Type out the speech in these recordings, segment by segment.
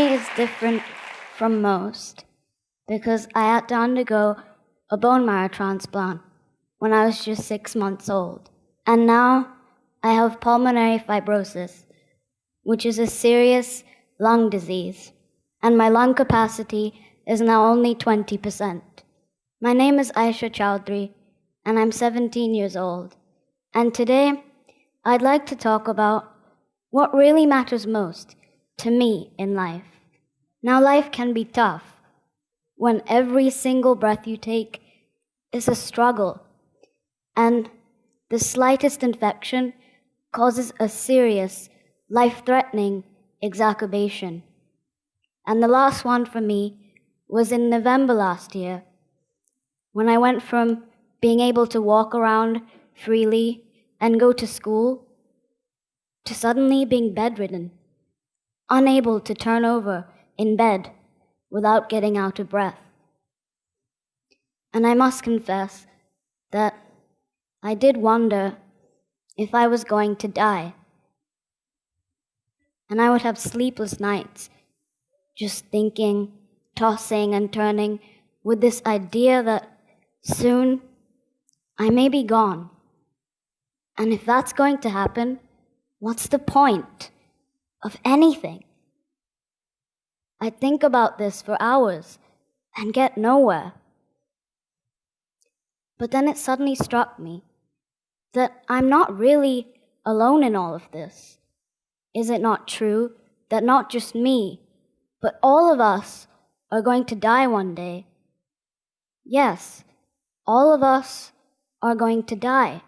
story is different from most because I had to undergo a bone marrow transplant when I was just 6 months old. And now I have pulmonary fibrosis, which is a serious lung disease, and my lung capacity is now only 20%. My name is Aisha Chaudhary, and I'm 17 years old. And today, I'd like to talk about what really matters most to me in life. Now, life can be tough when every single breath you take is a struggle, and the slightest infection causes a serious, life-threatening exacerbation. And the last one for me was in November last year, when I went from being able to walk around freely and go to school to suddenly being bedridden, unable to turn over in bed without getting out of breath. And I must confess that I did wonder if I was going to die. And I would have sleepless nights, just thinking, tossing and turning, with this idea that soon I may be gone. And if that's going to happen, what's the point of anything? I'd think about this for hours and get nowhere. But then it suddenly struck me that I'm not really alone in all of this. Is it not true that not just me, but all of us are going to die one day? Yes, all of us are going to die.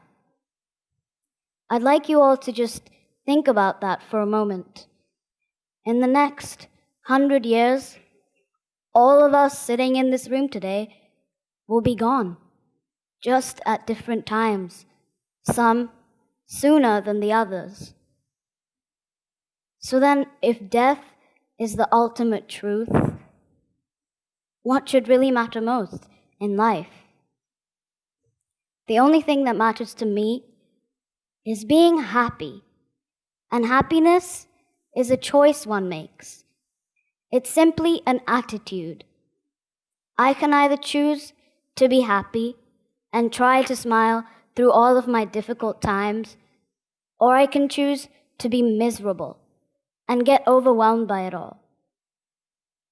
I'd like you all to just think about that for a moment. In the next 100 years, all of us sitting in this room today will be gone, just at different times, some sooner than the others. So then, if death is the ultimate truth, what should really matter most in life? The only thing that matters to me is being happy. And happiness is a choice one makes. It's simply an attitude. I can either choose to be happy and try to smile through all of my difficult times, or I can choose to be miserable and get overwhelmed by it all.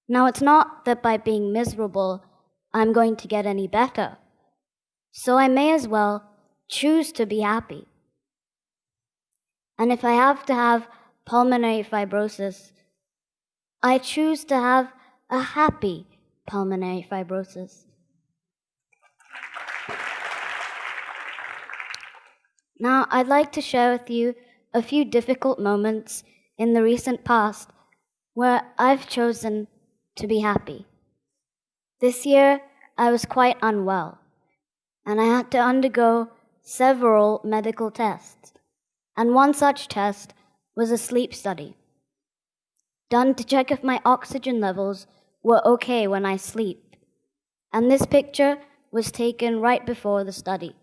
Now, it's not that by being miserable, I'm going to get any better. So I may as well choose to be happy. And if I have to have pulmonary fibrosis, I choose to have a happy pulmonary fibrosis. Now, I'd like to share with you a few difficult moments in the recent past where I've chosen to be happy. This year, I was quite unwell, and I had to undergo several medical tests. And one such test was a sleep study, done to check if my oxygen levels were okay when I sleep. And this picture was taken right before the study.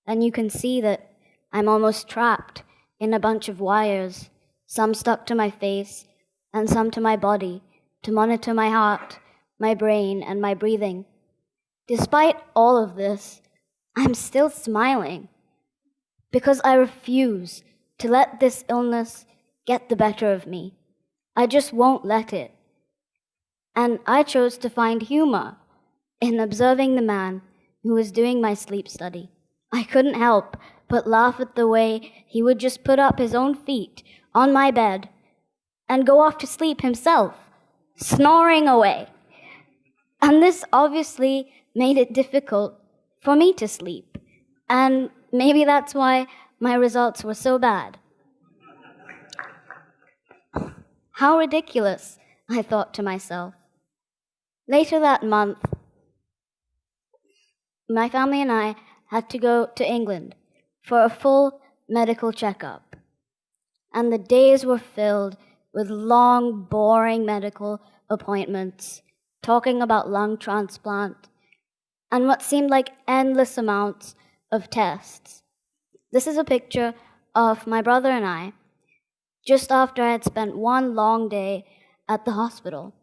And you can see that I'm almost trapped in a bunch of wires, some stuck to my face and some to my body, to monitor my heart, my brain, and my breathing. Despite all of this, I'm still smiling because I refuse to let this illness get the better of me. I just won't let it. And I chose to find humor in observing the man who was doing my sleep study. I couldn't help but laugh at the way he would just put up his own feet on my bed and go off to sleep himself, snoring away. And this obviously made it difficult for me to sleep. And maybe that's why my results were so bad. How ridiculous, I thought to myself. Later that month, my family and I had to go to England for a full medical checkup. And the days were filled with long, boring medical appointments, talking about lung transplant, and what seemed like endless amounts of tests. This is a picture of my brother and I, just after I had spent one long day at the hospital.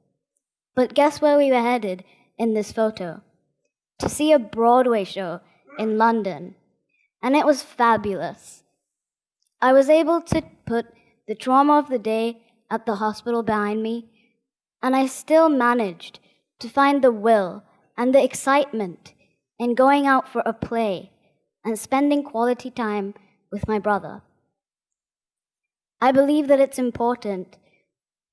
But guess where we were headed in this photo? To see a Broadway show in London. And it was fabulous. I was able to put the trauma of the day at the hospital behind me, and I still managed to find the will and the excitement in going out for a play and spending quality time with my brother. I believe that it's important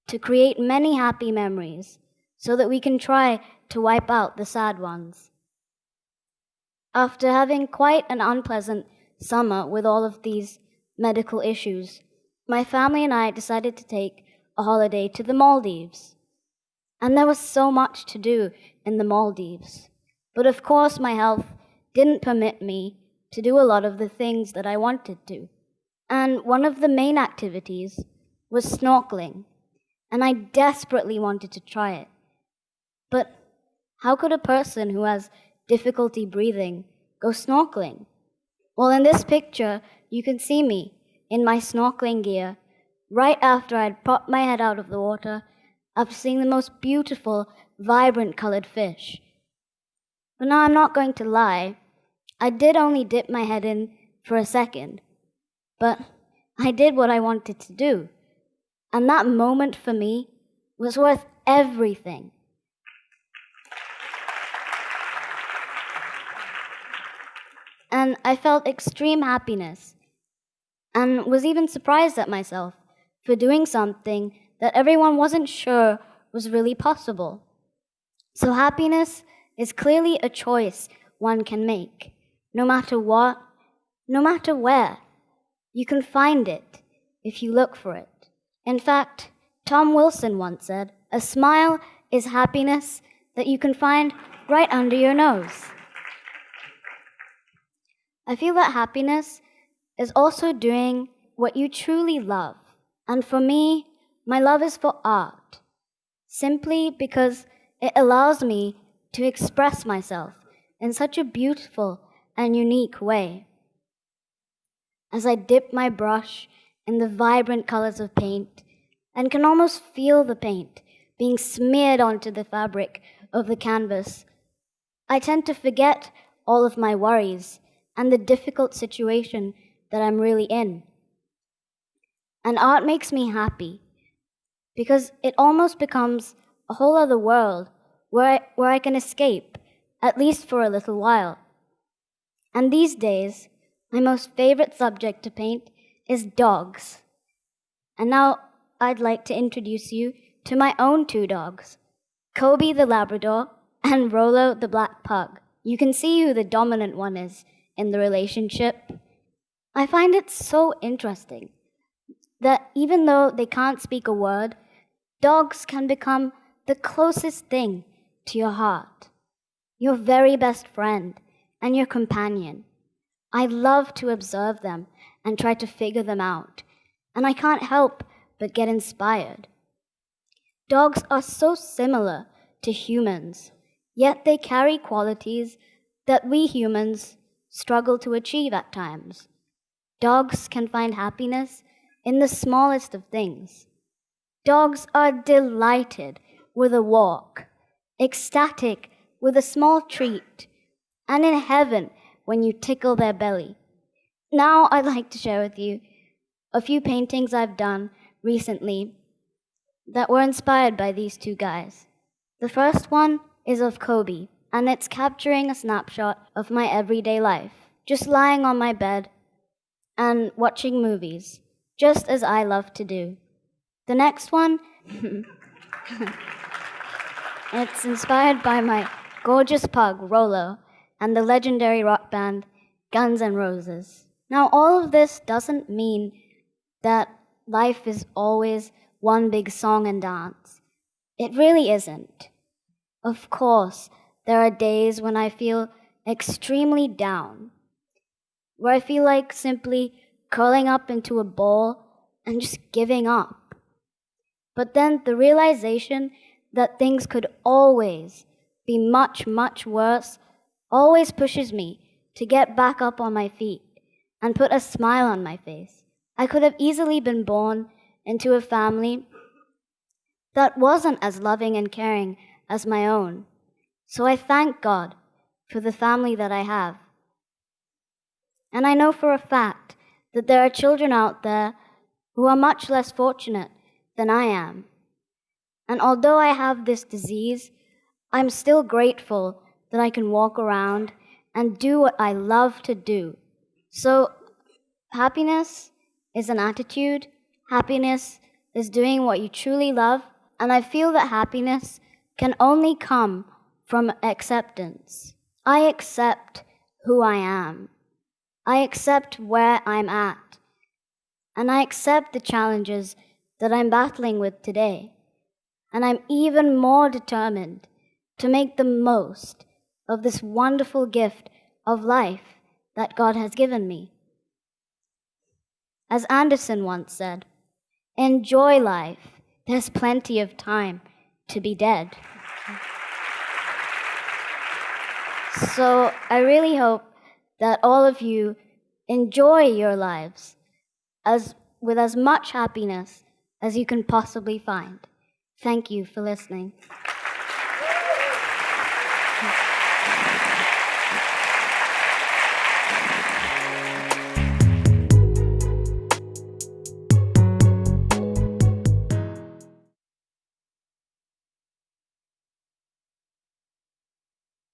to create many happy memories so that we can try to wipe out the sad ones. After having quite an unpleasant summer with all of these medical issues, my family and I decided to take a holiday to the Maldives. And there was so much to do in the Maldives. But of course, my health didn't permit me to do a lot of the things that I wanted to. And one of the main activities was snorkeling. And I desperately wanted to try it. But how could a person who has difficulty breathing go snorkeling? Well, in this picture, you can see me in my snorkeling gear right after I'd popped my head out of the water after seeing the most beautiful, vibrant colored fish. But now I'm not going to lie, I did only dip my head in for a second, but I did what I wanted to do. And that moment for me was worth everything. And I felt extreme happiness and was even surprised at myself for doing something that everyone wasn't sure was really possible. So happiness is clearly a choice one can make, no matter what, no matter where. You can find it if you look for it. In fact, Tom Wilson once said, "A smile is happiness that you can find right under your nose." I feel that happiness is also doing what you truly love. And for me, my love is for art, simply because it allows me to express myself in such a beautiful and unique way. As I dip my brush in the vibrant colors of paint and can almost feel the paint being smeared onto the fabric of the canvas, I tend to forget all of my worries and the difficult situation that I'm really in. And art makes me happy because it almost becomes a whole other world where I can escape, at least for a little while. And these days, my most favorite subject to paint is dogs. And now I'd like to introduce you to my own two dogs, Kobe the Labrador and Rolo the Black Pug. You can see who the dominant one is in the relationship. I find it so interesting that even though they can't speak a word, dogs can become the closest thing to your heart, your very best friend and your companion. I love to observe them and try to figure them out, and I can't help but get inspired. Dogs are so similar to humans, yet they carry qualities that we humans struggle to achieve at times. Dogs can find happiness in the smallest of things. Dogs are delighted with a walk, ecstatic with a small treat, and in heaven when you tickle their belly. Now I'd like to share with you a few paintings I've done recently that were inspired by these two guys. The first one is of Kobe, and it's capturing a snapshot of my everyday life, just lying on my bed and watching movies, just as I love to do. The next one, it's inspired by my gorgeous pug, Rolo, and the legendary rock band Guns N' Roses. Now, all of this doesn't mean that life is always one big song and dance. It really isn't. Of course, there are days when I feel extremely down, where I feel like simply curling up into a ball and just giving up. But then the realization that things could always be much, much worse always pushes me to get back up on my feet and put a smile on my face. I could have easily been born into a family that wasn't as loving and caring as my own. So I thank God for the family that I have. And I know for a fact that there are children out there who are much less fortunate than I am. And although I have this disease, I'm still grateful that I can walk around and do what I love to do. So, happiness is an attitude. Happiness is doing what you truly love. And I feel that happiness can only come from acceptance. I accept who I am. I accept where I'm at. And I accept the challenges that I'm battling with today. And I'm even more determined to make the most of this wonderful gift of life that God has given me. As Anderson once said, enjoy life. There's plenty of time to be dead. So I really hope that all of you enjoy your lives with as much happiness as you can possibly find. Thank you for listening.